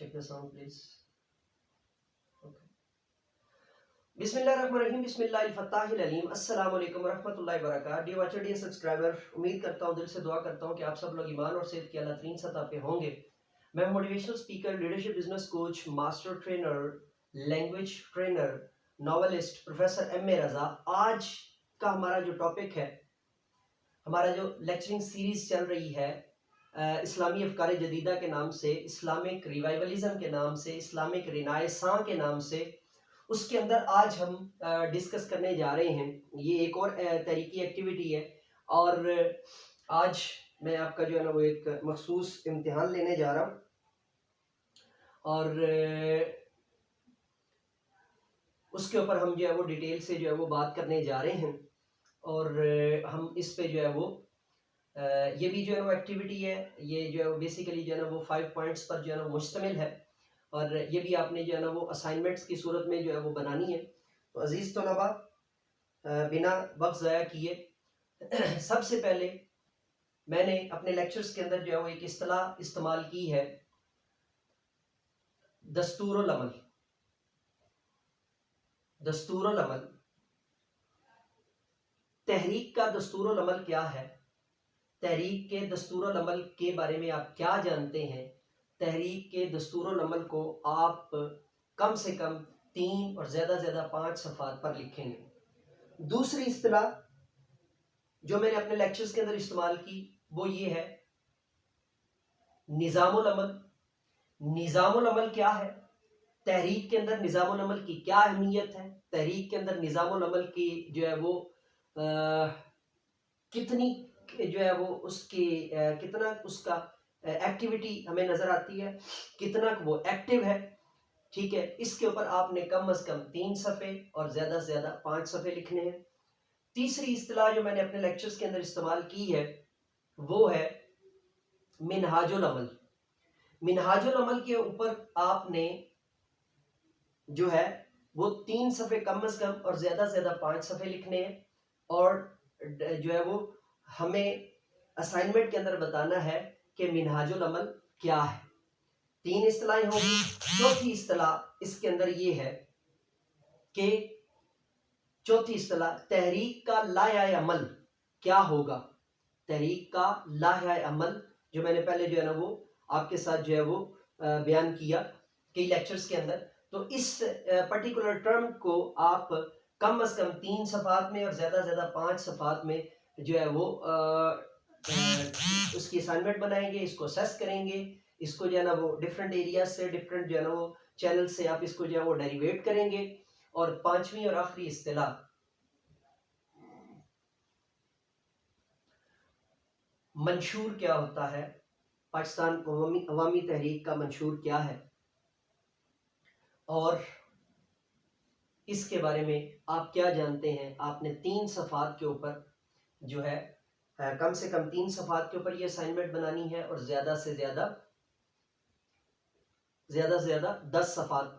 Check the sound, please. Okay. बिस्मिल्लाहिर्रहमानिर्रहीम बिस्मिल्लाहिल-फत्ताहिल-अलीम अस्सलाम वालेकुम रहमतुल्लाहि व बरकातहू। डियर वॉचर, डियर सब्सक्राइबर, उम्मीद करता हूँ, दिल से दुआ करता हूँ कि आप सब लोग ईमान और सेहत की आला तरीन सतह पे होंगे। मैं motivational speaker, leadership business coach, master trainer, language trainer, novelist professor M A Raza. आज का हमारा जो टॉपिक है, हमारा जो लेक्चरिंग सीरीज चल रही है इस्लामी अफकार जदीदा के नाम से, इस्लामिक रिवाइवलिज्म के नाम से, इस्लामिक रिनायसां के नाम से, उसके अंदर आज हम डिस्कस करने जा रहे हैं। ये एक और तरीकी एक्टिविटी है और आज मैं आपका जो है ना वो एक मखसूस इम्तिहान लेने जा रहा हूँ और उसके ऊपर हम जो है वो डिटेल से जो है वो बात करने जा रहे हैं और हम इस पे जो है वो ये भी जो है वो एक्टिविटी है, ये जो है वो बेसिकली जो है ना वो 5 पॉइंट्स पर जो है ना मुश्तमिल है और ये भी आपने जो है ना वो असाइनमेंट्स की सूरत में जो है वो बनानी है। तो अजीज़ तलबा, बिना वक्त ज़ाया किए सबसे पहले मैंने अपने लेक्चर्स के अंदर जो है वो एक इस्तिलाह इस्तेमाल की है, दस्तूरुल अमल। दस्तूरुल अमल, तहरीक का दस्तूरुल अमल क्या है, तहरीक के दस्तूरुल अमल के बारे में आप क्या जानते हैं, तहरीक के दस्तूरुल अमल को आप कम से कम 3 और ज़्यादा से ज़्यादा 5 सफ़ात पर लिखेंगे। दूसरी इस्तिलाह जो मैंने अपने लेक्चर्स के अंदर इस्तेमाल की वो ये है निज़ामुल अमल। निज़ामुल अमल क्या है, तहरीक के अंदर निज़ामुल अमल की क्या अहमियत है, तहरीक के अंदर निज़ामुल अमल की जो है वो कितनी जो है वो उसकी कितना उसका एक्टिविटी हमें नज़र आती है, कितना वो एक्टिव है। ठीक है, इसके ऊपर आपने कम से कम 3 सफ़े और ज़्यादा से ज़्यादा 5 सफ़े लिखने हैं। तीसरी इस्तिलाह जो मैंने अपने लेक्चर्स के अंदर इस्तेमाल की है वो है मिनहाजुल अमल। मिनहाजुल अमल के ऊपर आपने जो है वो 3 सफ़े कम से कम और ज़्यादा से ज़्यादा 5 सफ़े लिखने हैं और जो है वो हमें असाइनमेंट के अंदर बताना है कि मिनहाजुल अमल क्या है। 3 इस्तिलाहें होंगी। चौथी इस्तिलाह इसके अंदर ये है कि चौथी इस्तिलाह तहरीक का लाए अमल क्या होगा। तहरीक का लाए अमल जो मैंने पहले जो है ना वो आपके साथ जो है वो बयान किया कई लेक्चर्स के अंदर। तो इस पर्टिकुलर टर्म को आप कम से कम 3 सफ़ात में और ज़्यादा से ज़्यादा 5 सफ़ात में जो है वो उसकी असाइनमेंट बनाएंगे, इसको असेस करेंगे, इसको जो है ना वो डिफरेंट एरियाज से, डिफरेंट जो है ना वो चैनल से आप इसको जो है वो डेरिवेट करेंगे। और पांचवी और आखिरी इस्तिलाह मंशूर क्या होता है, पाकिस्तान अवामी तहरीक का मंशूर क्या है और इसके बारे में आप क्या जानते हैं। आपने 3 सफ़ात के ऊपर जो है कम से कम 3 सफ़ात के ऊपर ये असाइनमेंट बनानी है और ज़्यादा से ज़्यादा 10 सफ़ात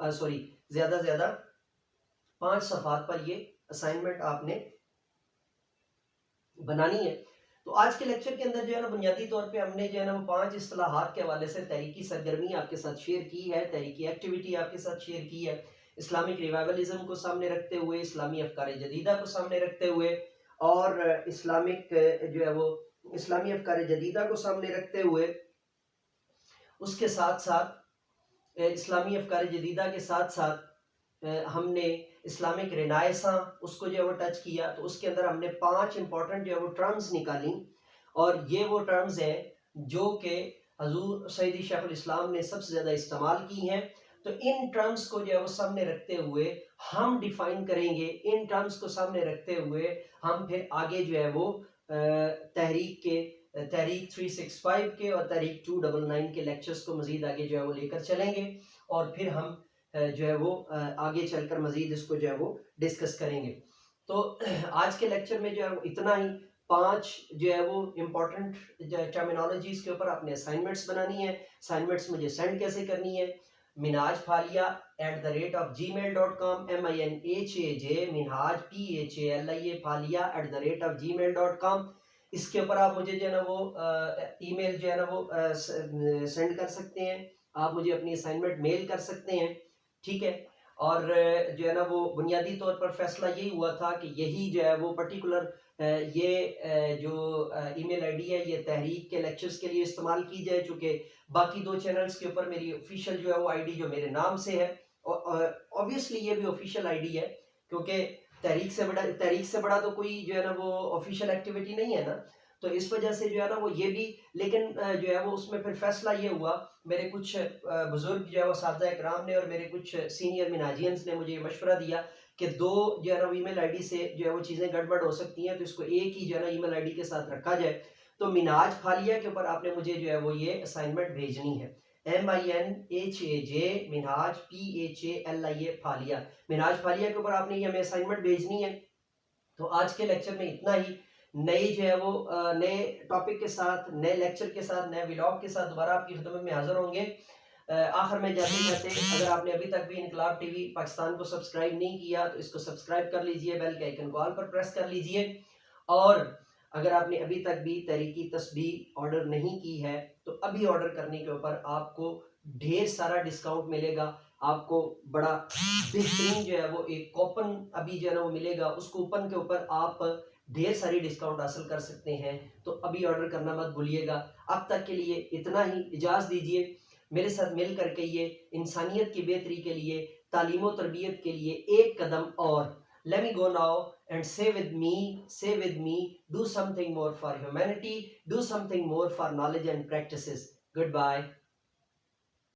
ज़्यादा से ज़्यादा 5 सफ़ात पर ये असाइनमेंट आपने बनानी है। तो आज के लेक्चर के अंदर जो है ना बुनियादी तौर पे हमने जो है ना वो 5 इस्तिलाहात के हवाले से तहरीकी सरगर्मी आपके साथ शेयर की है, तहरीकी एक्टिविटी आपके साथ शेयर की है, इस्लामिक रिवाइवलिज्म को सामने रखते हुए, इस्लामी अफकार जदीदा को सामने रखते हुए और इस्लामिक जो है वो इस्लामी अफकार जदीदा को सामने रखते हुए, उसके साथ साथ इस्लामी अफकार जदीदा के साथ साथ हमने इस्लामिक रिनायसां उसको जो है वो टच किया। तो उसके अंदर हमने 5 इंपॉर्टेंट जो है वो टर्म्स निकाली और ये वो टर्म्स हैं जो कि हजूर सईदी शेखुल इस्लाम ने सबसे ज़्यादा इस्तेमाल की हैं। तो इन टर्म्स को जो है वो सामने रखते हुए हम डिफाइन करेंगे, इन टर्म्स को सामने रखते हुए हम फिर आगे जो है वो तहरीक 365 के और तहरीक 299 के लेक्चर्स को मजीद आगे जो है वो लेकर चलेंगे और फिर हम जो है वो आगे चलकर मजीद इसको जो है वो डिस्कस करेंगे। तो आज के लेक्चर में जो है वो इतना ही। 5 जो है वो इम्पोर्टेंट टर्मिनोलॉजीज के ऊपर आपने असाइनमेंट्स बनानी है। असाइनमेंट्स मुझे सेंड कैसे करनी है, minhajphalia@gmail.com, MINHAJ minhaj PHALIA phalia@gmail.com। इसके ऊपर आप मुझे जो है ना वो ईमेल जो है ना वो सेंड कर सकते हैं आप मुझे अपनी असाइनमेंट मेल कर सकते हैं, ठीक है। और जो है ना वो बुनियादी तौर पर फैसला यही हुआ था कि यही जो है वो पर्टिकुलर ये जो ईमेल आईडी है ये तहरीक के लेक्चर्स के लिए इस्तेमाल की जाए, चूँकि बाकी 2 चैनल्स के ऊपर मेरी ऑफिशियल जो है वो आईडी जो मेरे नाम से है, और ऑब्वियसली ये भी ऑफिशियल आईडी है, क्योंकि तहरीक से बड़ा तो कोई जो है ना वो ऑफिशियल एक्टिविटी नहीं है ना। तो इस वजह से जो है ना वो ये भी, लेकिन जो है वो उसमें फिर फैसला ये हुआ, मेरे कुछ बुजुर्ग जो है वो सादा इकराम ने और मेरे कुछ सीनियर मिनाजियंस ने मुझे ये मशवरा दिया कि 2 जो है ना ईमेल आईडी से जो है वो चीज़ें गड़बड़ हो सकती हैं, तो इसको एक ही जो है ना ईमेल आईडी के साथ रखा जाए। तो मिनाज फालिया के ऊपर आपने मुझे जो है वो ये असाइनमेंट भेजनी है। MINHAJ मिनहाज PHALIA फालिया, मिनहाज फालिया के ऊपर आपने ये हमें असाइनमेंट भेजनी है। तो आज के लेक्चर में इतना ही। नई जो है वो नए टॉपिक के साथ, नए लेक्चर के साथ, नए व्लॉग के साथ दोबारा आपकी खिदमत में हाजिर होंगे। आखिर में जाते जाते, अगर आपने अभी तक भी इनकलाब टीवी पाकिस्तान को सब्सक्राइब नहीं किया तो इसको सब्सक्राइब कर लीजिए, बेल के आइकन को ऑल पर प्रेस कर लीजिए। और अगर आपने अभी तक भी तहरीकी तस्बीह ऑर्डर नहीं की है तो अभी ऑर्डर करने के ऊपर आपको ढेर सारा डिस्काउंट मिलेगा। आपको बड़ा बेहतरीन जो है वो एक कूपन अभी जो है ना वो मिलेगा, उस कूपन के ऊपर आप ढेर सारी डिस्काउंट हासिल कर सकते हैं। तो अभी ऑर्डर करना मत भूलिएगा। अब तक के लिए इतना ही, इजाज़त दीजिए। मेरे साथ मिल करके ये इंसानियत की बेहतरी के लिए, तालीम और तरबियत के लिए एक कदम और। Let me go now and say with me, do something more for humanity, do something more for knowledge and practices. Goodbye.